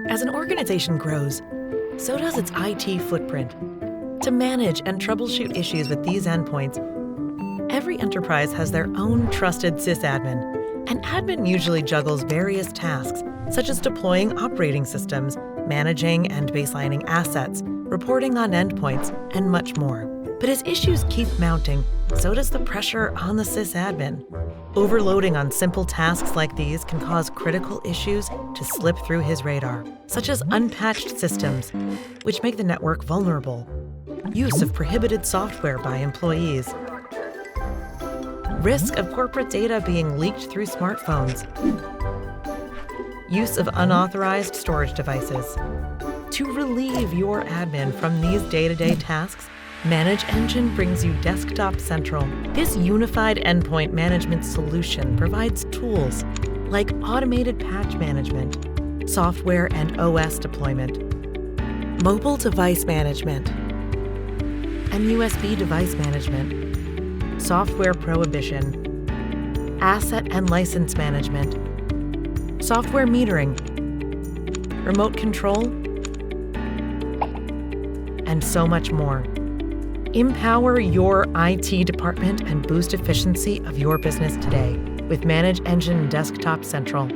As an organization grows, so does its IT footprint. To manage and troubleshoot issues with these endpoints, every enterprise has their own trusted sysadmin. An admin usually juggles various tasks, such as deploying operating systems, managing and baselining assets, reporting on endpoints, and much more. But as issues keep mounting, so does the pressure on the sysadmin. Overloading on simple tasks like these can cause critical issues to slip through his radar, such as unpatched systems, which make the network vulnerable, use of prohibited software by employees, risk of corporate data being leaked through smartphones, use of unauthorized storage devices. To relieve your admin from these day-to-day tasks, ManageEngine brings you Desktop Central. This unified endpoint management solution provides tools like automated patch management, software and OS deployment, mobile device management, and USB device management, software prohibition, asset and license management, software metering, remote control, and so much more. Empower your IT department and boost efficiency of your business today with ManageEngine Desktop Central.